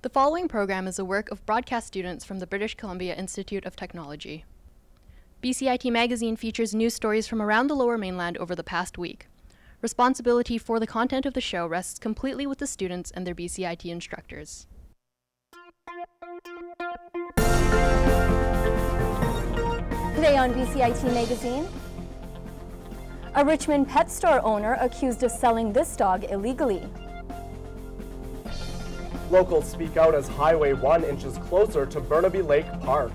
The following program is a work of broadcast students from the British Columbia Institute of Technology. BCIT Magazine features news stories from around the Lower Mainland over the past week. Responsibility for the content of the show rests completely with the students and their BCIT instructors. Today on BCIT Magazine, a Richmond pet store owner accused of selling this dog illegally. Locals speak out as Highway 1 inches closer to Burnaby Lake Park.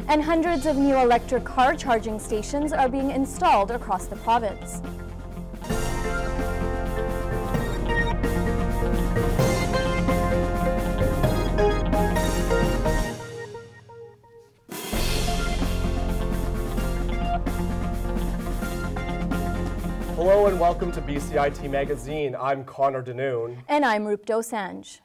And hundreds of new electric car charging stations are being installed across the province. Hello and welcome to BCIT Magazine. I'm Connor Danoon. And I'm Rup Dosanjh.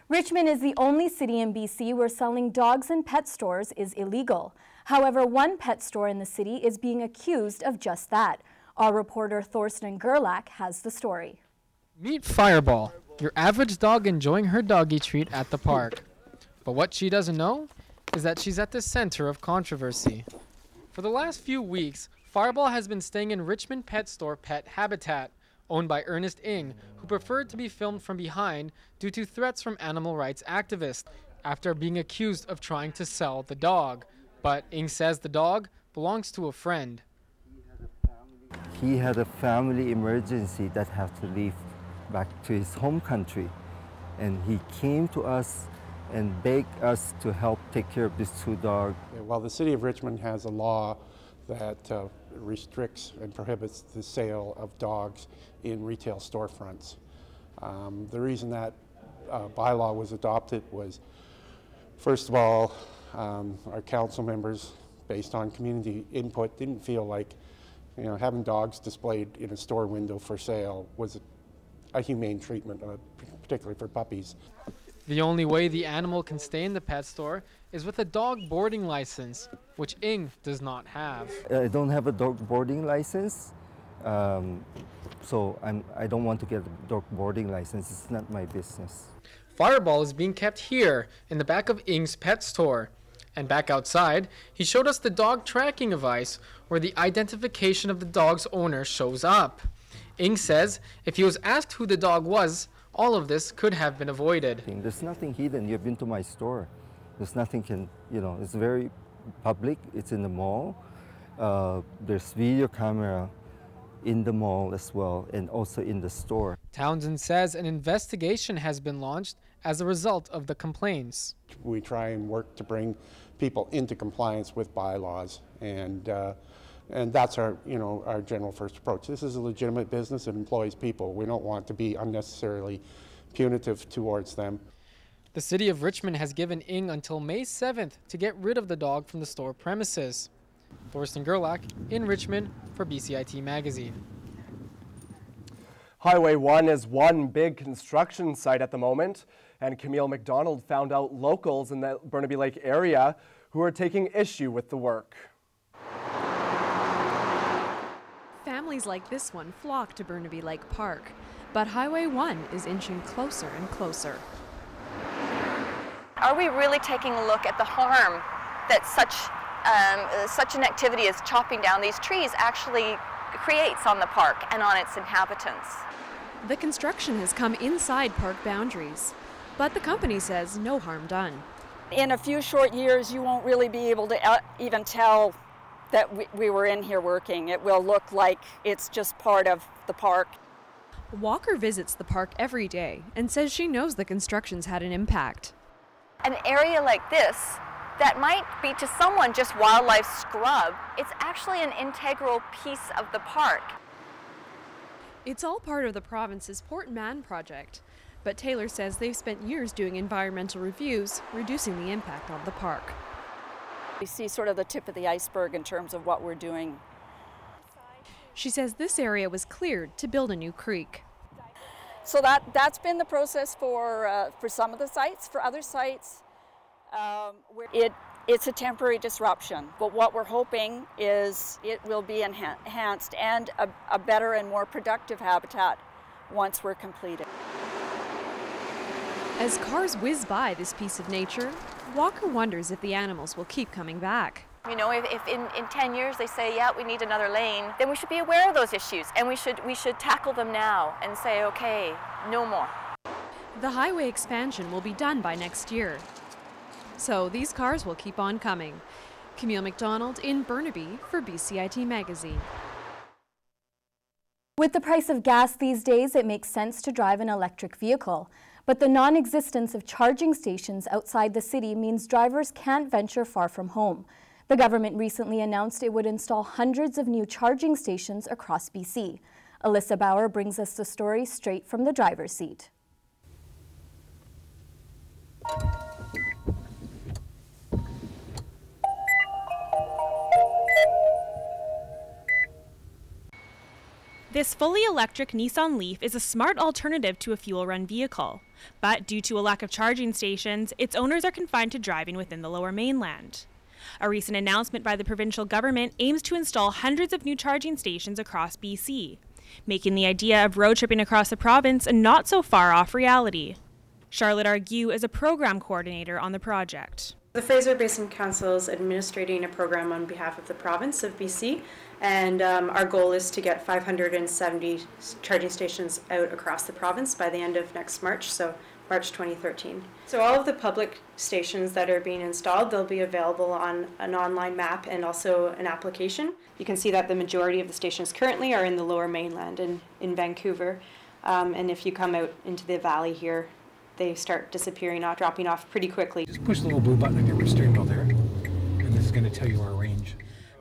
Richmond is the only city in BC where selling dogs in pet stores is illegal. However, one pet store in the city is being accused of just that. Our reporter Thorsten Gerlach has the story. Meet Fireball, your average dog enjoying her doggy treat at the park. But what she doesn't know is that she's at the center of controversy. For the last few weeks, Fireball has been staying in Richmond pet store Pet Habitat, owned by Ernest Ng, who preferred to be filmed from behind due to threats from animal rights activists after being accused of trying to sell the dog. But Ng says the dog belongs to a friend. He had a family emergency that had to leave back to his home country. And he came to us and begged us to help take care of these two dogs. Well, the city of Richmond has a law that restricts and prohibits the sale of dogs in retail storefronts. The reason that bylaw was adopted was, first of all, our council members, based on community input, didn't feel like having dogs displayed in a store window for sale was a humane treatment, particularly for puppies. The only way the animal can stay in the pet store is with a dog boarding license, which Ng does not have. I don't have a dog boarding license, so I don't want to get a dog boarding license. It's not my business. Fireball is being kept here in the back of Ng's pet store. And back outside, he showed us the dog tracking device where the identification of the dog's owner shows up. Ng says if he was asked who the dog was, all of this could have been avoided. There's nothing hidden. You've been to my store. There's nothing it's very public. It's in the mall. There's video camera in the mall as well and also in the store. Townsend says an investigation has been launched as a result of the complaints. We try and work to bring people into compliance with bylaws, and that's our general first approach. This is a legitimate business that employs people. We don't want to be unnecessarily punitive towards them. The city of Richmond has given Ng until May 7th to get rid of the dog from the store premises. Thorsten Gerlach in Richmond for BCIT Magazine. Highway 1 is one big construction site at the moment, and Camille McDonald found out locals in the Burnaby Lake area who are taking issue with the work. Families like this one flock to Burnaby Lake Park, but Highway 1 is inching closer and closer. Are we really taking a look at the harm that such an activity as chopping down these trees actually creates on the park and on its inhabitants? The construction has come inside park boundaries, but the company says no harm done. In a few short years, you won't really be able to even tell that we were in here working. It will look like it's just part of the park. Walker visits the park every day and says she knows the construction's had an impact. An area like this that might be to someone just wildlife scrub, it's actually an integral piece of the park. It's all part of the province's Port Man project, but Taylor says they've spent years doing environmental reviews, reducing the impact on the park. We see sort of the tip of the iceberg in terms of what we're doing. She says this area was cleared to build a new creek. So that's been the process for some of the sites. For other sites, it's a temporary disruption. But what we're hoping is it will be enhanced and a better and more productive habitat once we're completed. As cars whiz by this piece of nature, Walker wonders if the animals will keep coming back. You know, if in 10 years they say, yeah, we need another lane, then we should be aware of those issues, and we should tackle them now and say, okay, no more. The highway expansion will be done by next year. So these cars will keep on coming. Camille McDonald in Burnaby for BCIT Magazine. With the price of gas these days, it makes sense to drive an electric vehicle. But the non-existence of charging stations outside the city means drivers can't venture far from home. The government recently announced it would install hundreds of new charging stations across BC. Alyssa Bauer brings us the story straight from the driver's seat. This fully electric Nissan Leaf is a smart alternative to a fuel-run vehicle. But due to a lack of charging stations, its owners are confined to driving within the Lower Mainland. A recent announcement by the provincial government aims to install hundreds of new charging stations across BC, making the idea of road tripping across the province a not so far off reality. Charlotte Argue is a program coordinator on the project. The Fraser Basin Council is administrating a program on behalf of the province of BC, and our goal is to get 570 charging stations out across the province by the end of next March, so March 2013. So all of the public stations that are being installed, they'll be available on an online map and also an application. You can see that the majority of the stations currently are in the Lower Mainland and in Vancouver, and if you come out into the valley here, they start disappearing, dropping off pretty quickly. Just push the little blue button on your steering wheel there, and this is going to tell you our range.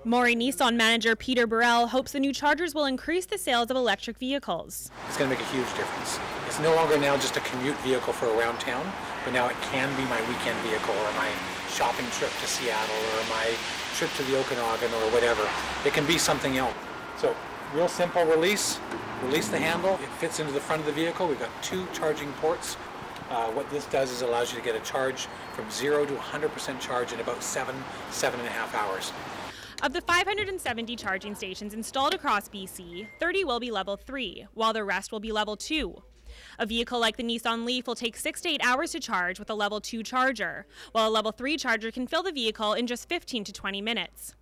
Maury Nissan manager Peter Burrell hopes the new chargers will increase the sales of electric vehicles. It's going to make a huge difference. It's no longer now just a commute vehicle for around town, but now it can be my weekend vehicle or my shopping trip to Seattle or my trip to the Okanagan or whatever. It can be something else. So, real simple release the handle, it fits into the front of the vehicle. We've got 2 charging ports. What this does is allows you to get a charge from 0 to 100% charge in about 7.5 hours. Of the 570 charging stations installed across BC, 30 will be level 3, while the rest will be level 2. A vehicle like the Nissan Leaf will take 6 to 8 hours to charge with a level 2 charger, while a level 3 charger can fill the vehicle in just 15 to 20 minutes.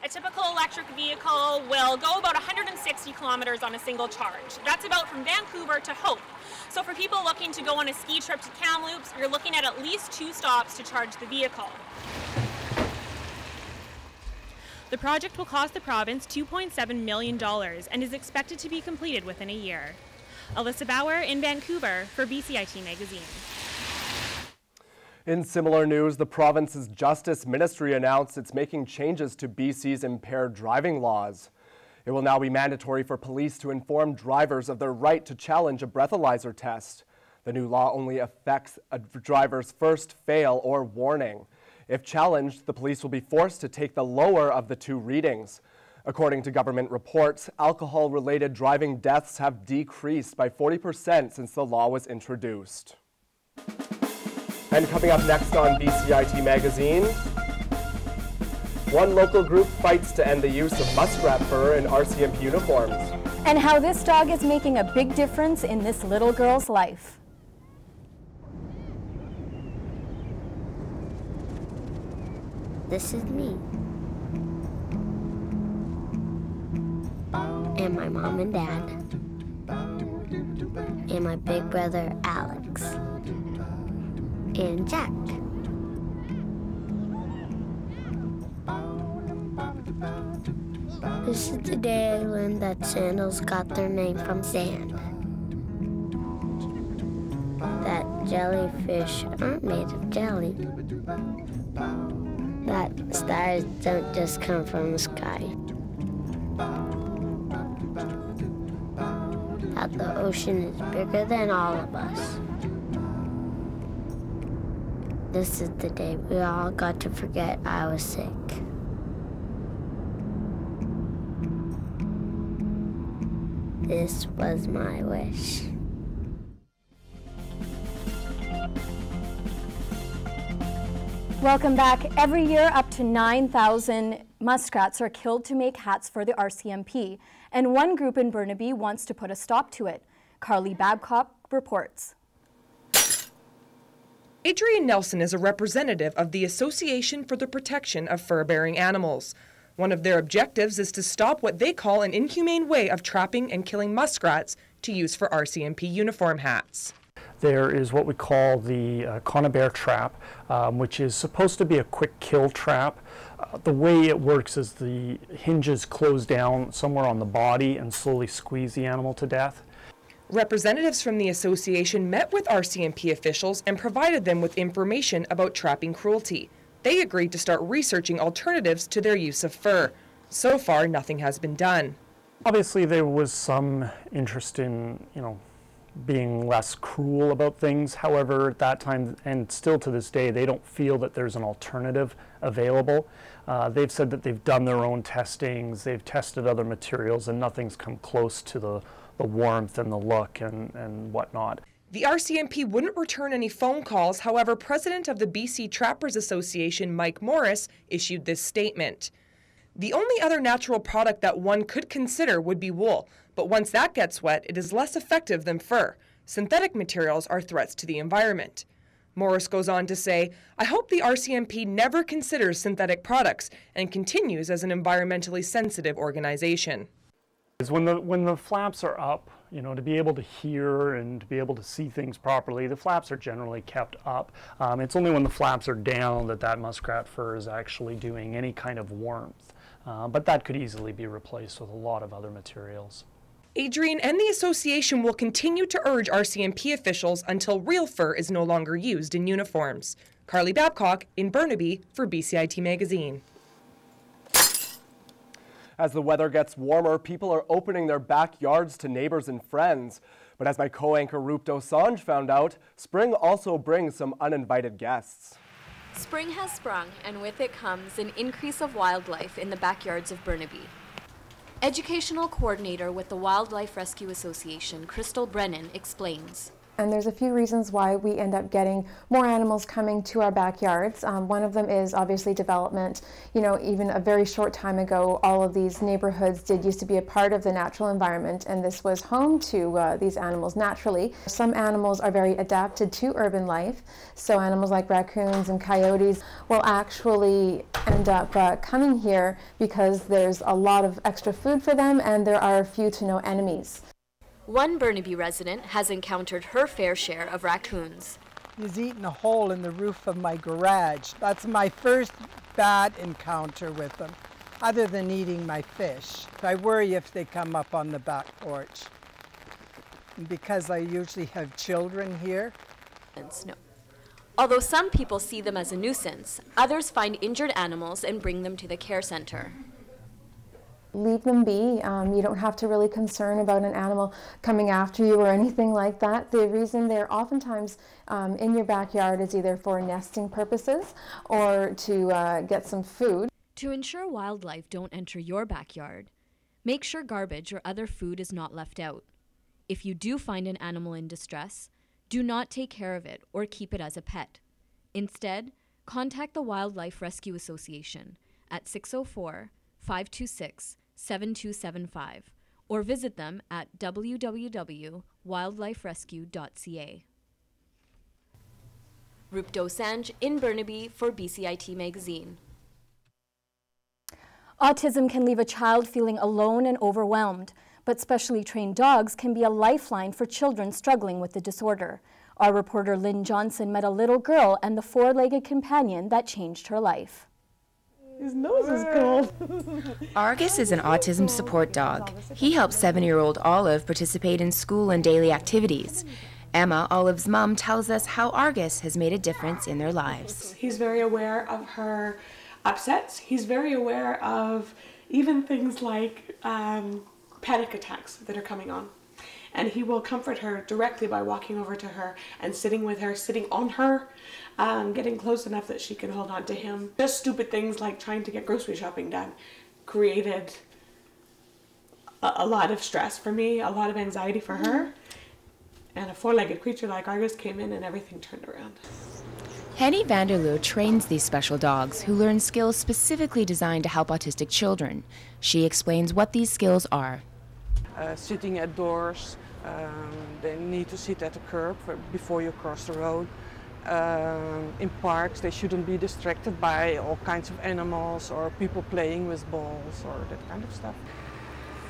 A typical electric vehicle will go about 160 kilometers on a single charge. That's about from Vancouver to Hope. So for people looking to go on a ski trip to Kamloops, you're looking at least 2 stops to charge the vehicle. The project will cost the province $2.7 million and is expected to be completed within a year. Alyssa Bauer in Vancouver for BCIT Magazine. In similar news, the province's Justice Ministry announced it's making changes to BC's impaired driving laws. It will now be mandatory for police to inform drivers of their right to challenge a breathalyzer test. The new law only affects a driver's first fail or warning. If challenged, the police will be forced to take the lower of the 2 readings. According to government reports, alcohol-related driving deaths have decreased by 40% since the law was introduced. And coming up next on BCIT Magazine, one local group fights to end the use of muskrat fur in RCMP uniforms. And how this dog is making a big difference in this little girl's life. This is me. And my mom and dad. And my big brother Alex. And Jack. This is the day I learned that sandals got their name from sand. That jellyfish aren't made of jelly. That stars don't just come from the sky. That the ocean is bigger than all of us. This is the day we all got to forget I was sick. This was my wish. Welcome back. Every year, up to 9,000 muskrats are killed to make hats for the RCMP, and one group in Burnaby wants to put a stop to it. Carly Babcock reports. Adrian Nelson is a representative of the Association for the Protection of Fur-Bearing Animals. One of their objectives is to stop what they call an inhumane way of trapping and killing muskrats to use for RCMP uniform hats. There is what we call the conibear trap, which is supposed to be a quick kill trap. The way it works is the hinges close down somewhere on the body and slowly squeeze the animal to death. Representatives from the association met with RCMP officials and provided them with information about trapping cruelty. They agreed to start researching alternatives to their use of fur. So far, nothing has been done. Obviously, there was some interest in, being less cruel about things. However, at that time, and still to this day, they don't feel that there's an alternative available. They've said that they've done their own testings, they've tested other materials, and nothing's come close to the warmth and the look and whatnot. The RCMP wouldn't return any phone calls. However, president of the BC Trappers Association, Mike Morris, issued this statement. The only other natural product that one could consider would be wool, but once that gets wet, it is less effective than fur. Synthetic materials are threats to the environment. Morris goes on to say, I hope the RCMP never considers synthetic products and continues as an environmentally sensitive organization. When the flaps are up, to be able to hear and to be able to see things properly, the flaps are generally kept up. It's only when the flaps are down that muskrat fur is actually doing any kind of warmth. But that could easily be replaced with a lot of other materials. Adrian and the association will continue to urge RCMP officials until real fur is no longer used in uniforms. Carly Babcock in Burnaby for BCIT Magazine. As the weather gets warmer, people are opening their backyards to neighbors and friends. But as my co-anchor Roop Dosanjh found out, spring also brings some uninvited guests. Spring has sprung, and with it comes an increase of wildlife in the backyards of Burnaby. Educational coordinator with the Wildlife Rescue Association, Crystal Brennan, explains. And there's a few reasons why we end up getting more animals coming to our backyards. One of them is obviously development. Even a very short time ago, all of these neighborhoods used to be a part of the natural environment, and this was home to these animals naturally. Some animals are very adapted to urban life, so animals like raccoons and coyotes will actually end up coming here because there's a lot of extra food for them and there are few to no enemies. One Burnaby resident has encountered her fair share of raccoons. He's eaten a hole in the roof of my garage. That's my first bad encounter with them, other than eating my fish. I worry if they come up on the back porch. And because I usually have children here. No. Although some people see them as a nuisance, others find injured animals and bring them to the care center. Leave them be. You don't have to really concern about an animal coming after you or anything like that. The reason they're oftentimes in your backyard is either for nesting purposes or to get some food. To ensure wildlife don't enter your backyard, make sure garbage or other food is not left out. If you do find an animal in distress, do not take care of it or keep it as a pet. Instead, contact the Wildlife Rescue Association at 604-526-7275 or visit them at www.wildliferescue.ca. Roop Dosanjh in Burnaby for BCIT Magazine. Autism can leave a child feeling alone and overwhelmed, but specially trained dogs can be a lifeline for children struggling with the disorder. Our reporter Lynn Johnson met a little girl and the four-legged companion that changed her life. His nose is cold. Argus is an autism support dog. He helps 7-year-old Olive participate in school and daily activities. Emma, Olive's mom, tells us how Argus has made a difference in their lives. He's very aware of her upsets. He's very aware of even things like panic attacks that are coming on. And he will comfort her directly by walking over to her and sitting with her, sitting on her, getting close enough that she can hold on to him. Just stupid things like trying to get grocery shopping done created a lot of stress for me, a lot of anxiety for her. And a four-legged creature like Argus came in and everything turned around. Henny Vanderloo trains these special dogs who learn skills specifically designed to help autistic children. She explains what these skills are. Sitting at doors, they need to sit at the curb before you cross the road. In parks, they shouldn't be distracted by all kinds of animals or people playing with balls or that kind of stuff.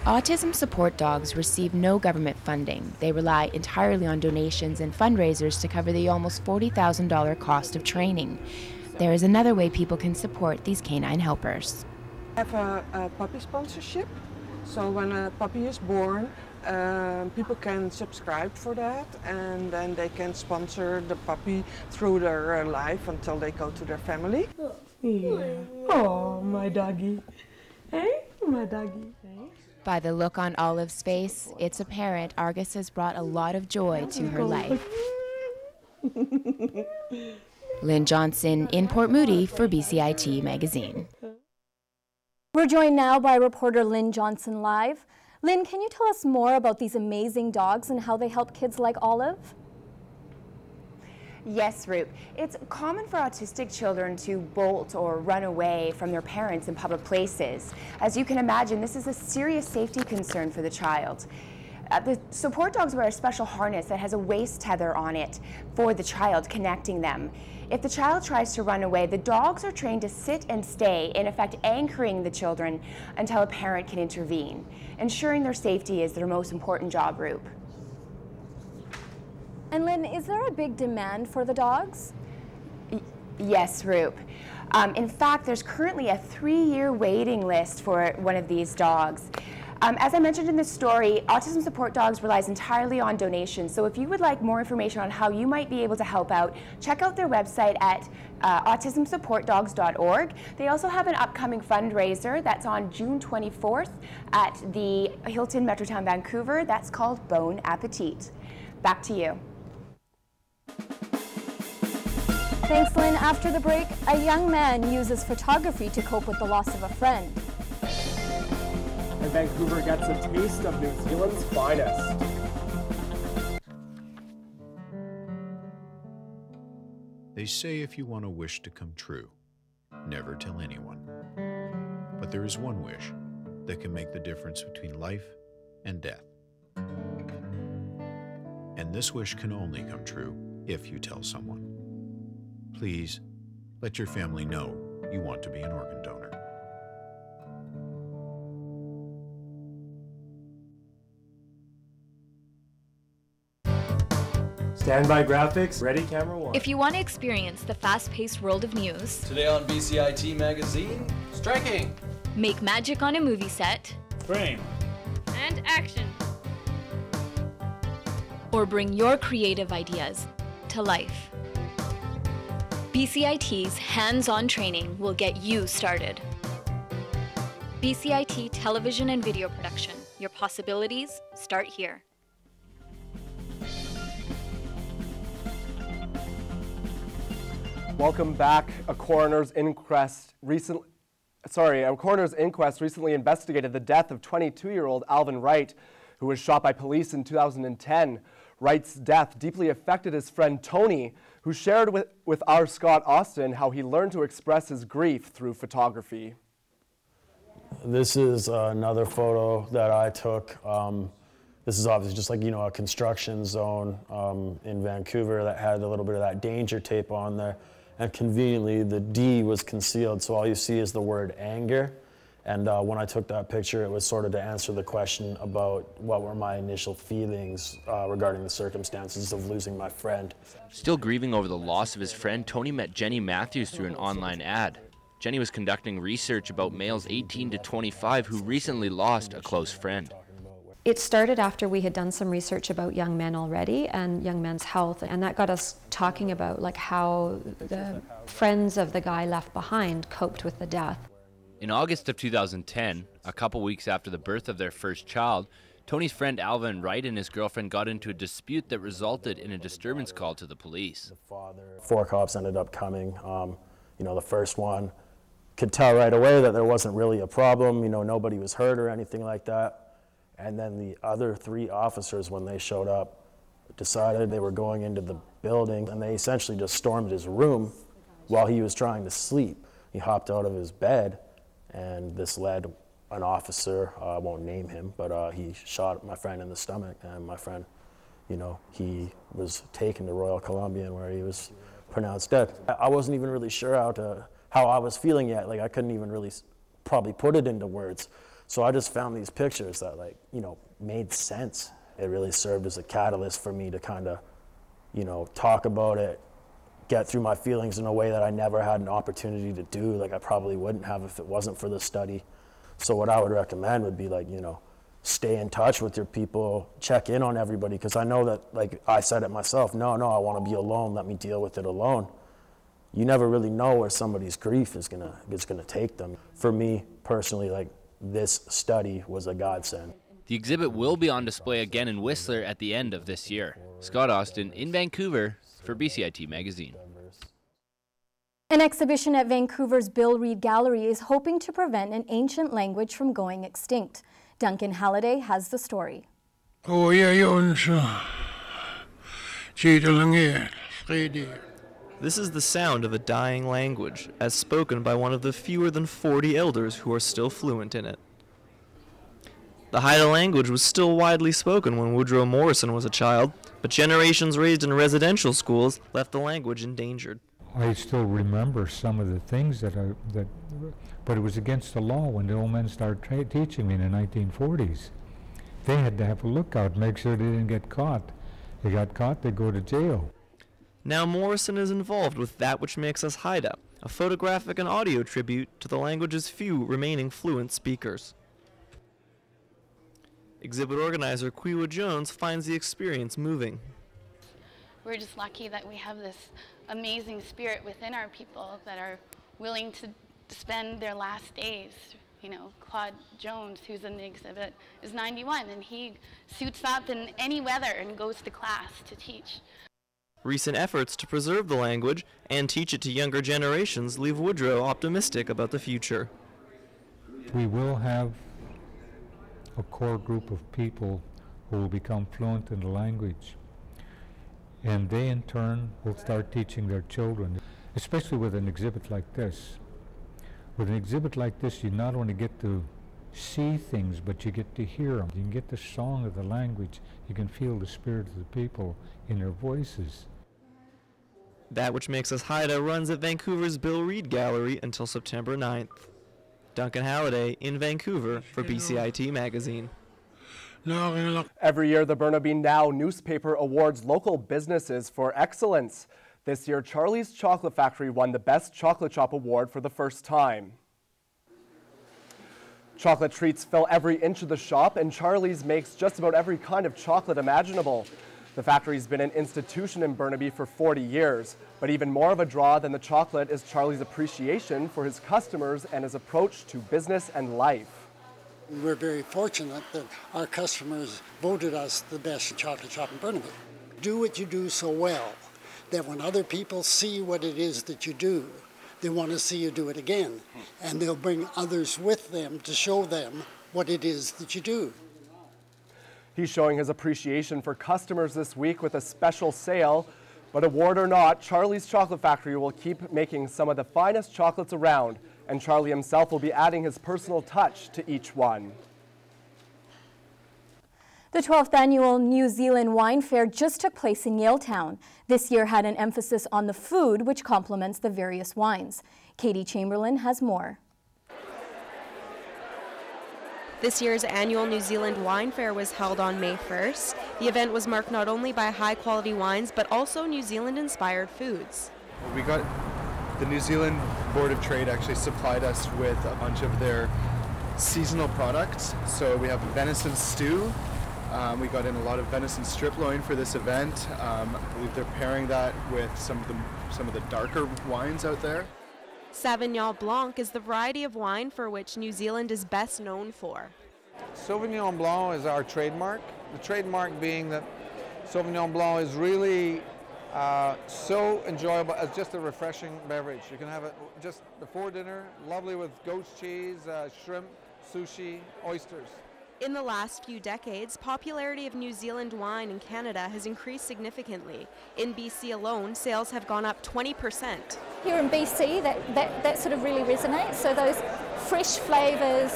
Autism support dogs receive no government funding. They rely entirely on donations and fundraisers to cover the almost $40,000 cost of training. There is another way people can support these canine helpers. I have a puppy sponsorship, so when a puppy is born, people can subscribe for that, and then they can sponsor the puppy through their life until they go to their family. Yeah. Oh, my doggy. Hey, my doggy. By the look on Olive's face, it's apparent Argus has brought a lot of joy to her life. Lynn Johnson in Port Moody for BCIT Magazine. We're joined now by reporter Lynn Johnson live. Lynn, can you tell us more about these amazing dogs and how they help kids like Olive? Yes, Roop. It's common for autistic children to bolt or run away from their parents in public places. As you can imagine, this is a serious safety concern for the child. The support dogs wear a special harness that has a waist tether on it for the child, connecting them. If the child tries to run away, the dogs are trained to sit and stay, in effect anchoring the children until a parent can intervene. Ensuring their safety is their most important job, Roop. And Lynn, is there a big demand for the dogs? Yes, Roop. In fact, there's currently a 3-year waiting list for one of these dogs. As I mentioned in this story, Autism Support Dogs relies entirely on donations. So if you would like more information on how you might be able to help out, check out their website at autismsupportdogs.org. They also have an upcoming fundraiser that's on June 24th at the Hilton Metrotown Vancouver. That's called Bon Appetit. Back to you. Thanks, Lynn. After the break, a young man uses photography to cope with the loss of a friend. And Vancouver gets a taste of New Zealand's finest. They say if you want a wish to come true, never tell anyone. But there is one wish that can make the difference between life and death. And this wish can only come true if you tell someone. Please, let your family know you want to be an organ donor. Standby graphics, ready, camera one. If you want to experience the fast-paced world of news, today on BCIT Magazine, striking, make magic on a movie set, frame, and action, or bring your creative ideas to life, BCIT's hands-on training will get you started. BCIT Television and Video Production. Your possibilities start here. Welcome back. A coroner's inquest recently investigated the death of 22-year-old Alvin Wright, who was shot by police in 2010. Wright's death deeply affected his friend Tony, who shared with our Scott Austin how he learned to express his grief through photography. This is another photo that I took. This is obviously just like, a construction zone in Vancouver that had a little bit of that danger tape on there. And conveniently, the D was concealed, so all you see is the word anger. And when I took that picture, it was sort of to answer the question about what were my initial feelings regarding the circumstances of losing my friend. Still grieving over the loss of his friend, Tony met Jenny Matthews through an online ad. Jenny was conducting research about males 18 to 25 who recently lost a close friend. It started after we had done some research about young men already and young men's health, and that got us talking about how the friends of the guy left behind coped with the death. In August of 2010, a couple weeks after the birth of their first child, Tony's friend Alvin Wright and his girlfriend got into a dispute that resulted in a disturbance call to the police. 4 cops ended up coming. The first one could tell right away that there wasn't really a problem. Nobody was hurt or anything like that. And then the other 3 officers, when they showed up, decided they were going into the building, and they essentially just stormed his room while he was trying to sleep. He hopped out of his bed, and this led an officer, I won't name him, but he shot my friend in the stomach, and my friend, he was taken to Royal Columbian where he was pronounced dead. I wasn't even really sure how I was feeling yet. Like I couldn't even really probably put it into words. So I just found these pictures that made sense. It really served as a catalyst for me to kind of, talk about it, get through my feelings in a way that I never had an opportunity to do, like I probably wouldn't have if it wasn't for the study. So what I would recommend would be stay in touch with your people, check in on everybody, because I know that, like I said it myself, no, I want to be alone, let me deal with it alone. You never really know where somebody's grief is gonna take them. For me personally, this study was a godsend. The exhibit will be on display again in Whistler at the end of this year. Scott Austin in Vancouver for BCIT Magazine. An exhibition at Vancouver's Bill Reid Gallery is hoping to prevent an ancient language from going extinct. Duncan Halliday has the story. This is the sound of a dying language, as spoken by one of the fewer than 40 elders who are still fluent in it. The Haida language was still widely spoken when Woodrow Morrison was a child, but generations raised in residential schools left the language endangered. I still remember some of the things but it was against the law when the old men started teaching me in the 1940s. They had to have a lookout, make sure they didn't get caught. They got caught, they'd go to jail. Now Morrison is involved with That Which Makes Us Haida, a photographic and audio tribute to the language's few remaining fluent speakers. Exhibit organizer Quiwa Jones finds the experience moving. We're just lucky that we have this amazing spirit within our people that are willing to spend their last days. Claude Jones, who's in the exhibit, is 91, and he suits up in any weather and goes to class to teach. Recent efforts to preserve the language and teach it to younger generations leave Woodrow optimistic about the future. We will have a core group of people who will become fluent in the language, and they in turn will start teaching their children, especially with an exhibit like this. With an exhibit like this, you not only get to see things, but you get to hear them. You can get the song of the language. You can feel the spirit of the people in their voices. That Which Makes Us Haida runs at Vancouver's Bill Reid Gallery until September 9th. Duncan Halliday in Vancouver for BCIT Magazine. Every year, the Burnaby Now newspaper awards local businesses for excellence. This year, Charlie's Chocolate Factory won the Best Chocolate Shop Award for the first time. Chocolate treats fill every inch of the shop, and Charlie's makes just about every kind of chocolate imaginable. The factory's been an institution in Burnaby for 40 years, but even more of a draw than the chocolate is Charlie's appreciation for his customers and his approach to business and life. We're very fortunate that our customers voted us the best chocolate shop in Burnaby. Do what you do so well that when other people see what it is that you do, they want to see you do it again, and they'll bring others with them to show them what it is that you do. He's showing his appreciation for customers this week with a special sale. But award or not, Charlie's Chocolate Factory will keep making some of the finest chocolates around, and Charlie himself will be adding his personal touch to each one. The 12th annual New Zealand Wine Fair just took place in Yaletown. This year had an emphasis on the food, which complements the various wines. Katie Chamberlain has more. This year's annual New Zealand Wine Fair was held on May 1st. The event was marked not only by high-quality wines, but also New Zealand-inspired foods. We got the New Zealand Board of Trade actually supplied us with a bunch of their seasonal products. So we have venison stew. We got in a lot of venison strip loin for this event. I believe they're pairing that with some of the darker wines out there. Sauvignon Blanc is the variety of wine for which New Zealand is best known for. Sauvignon Blanc is our trademark. The trademark being that Sauvignon Blanc is really so enjoyable as just a refreshing beverage. You can have it just before dinner, lovely with goat's cheese, shrimp, sushi, oysters. In the last few decades, popularity of New Zealand wine in Canada has increased significantly. In BC alone, sales have gone up 20%. Here in BC, that sort of really resonates. So those fresh flavours,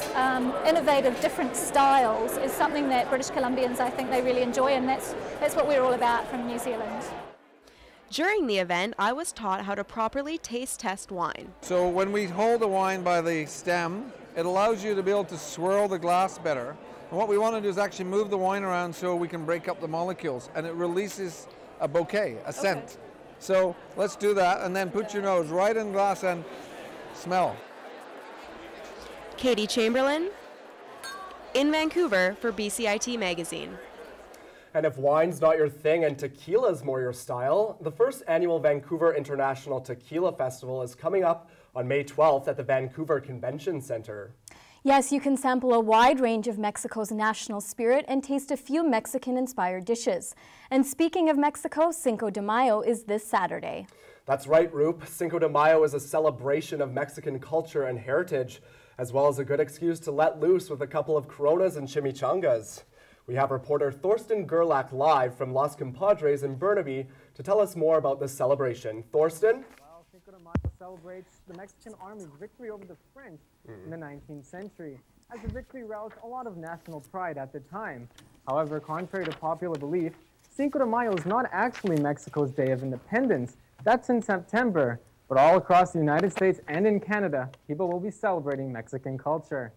innovative, different styles is something that British Columbians, I think, they really enjoy, and that's what we're all about from New Zealand. During the event, I was taught how to properly taste test wine. So when we hold the wine by the stem, it allows you to be able to swirl the glass better. And what we want to do is actually move the wine around so we can break up the molecules, and it releases a bouquet, a scent. So let's do that, and then put your nose right in the glass and smell. Katie Chamberlain in Vancouver for BCIT Magazine. And if wine's not your thing and tequila's more your style, the first annual Vancouver International Tequila Festival is coming up on May 12th at the Vancouver Convention Center. Yes, you can sample a wide range of Mexico's national spirit and taste a few Mexican-inspired dishes. And speaking of Mexico, Cinco de Mayo is this Saturday. That's right, Roop. Cinco de Mayo is a celebration of Mexican culture and heritage, as well as a good excuse to let loose with a couple of Coronas and chimichangas. We have reporter Thorsten Gerlach live from Los Compadres in Burnaby to tell us more about this celebration. Thorsten? Well, Cinco de Mayo celebrates the Mexican Army's victory over the French in the 19th century, as the victory roused a lot of national pride at the time. However, contrary to popular belief, Cinco de Mayo is not actually Mexico's Day of Independence. That's in September, but all across the United States and in Canada, people will be celebrating Mexican culture.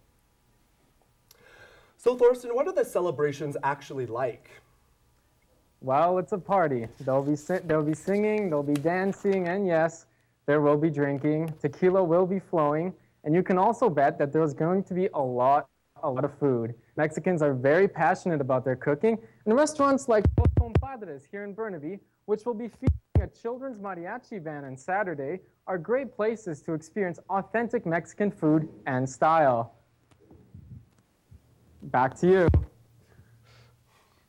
So Thorsten, what are the celebrations actually like? Well, it's a party. They'll be singing, they'll be dancing, and yes, there will be drinking. Tequila will be flowing, and you can also bet that there's going to be a lot of food. Mexicans are very passionate about their cooking, and restaurants like Los Compadres here in Burnaby, which will be featuring a children's mariachi band on Saturday, are great places to experience authentic Mexican food and style. Back to you.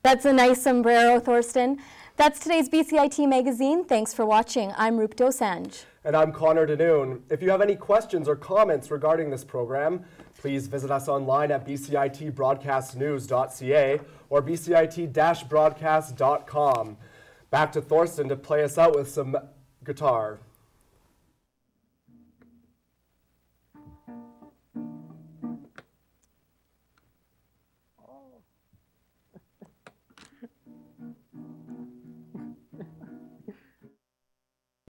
That's a nice sombrero, Thorsten. That's today's BCIT Magazine. Thanks for watching. I'm Roop Dosanjh. And I'm Connor Danoon. If you have any questions or comments regarding this program, please visit us online at bcitbroadcastnews.ca or bcit-broadcast.com. Back to Thorsten to play us out with some guitar.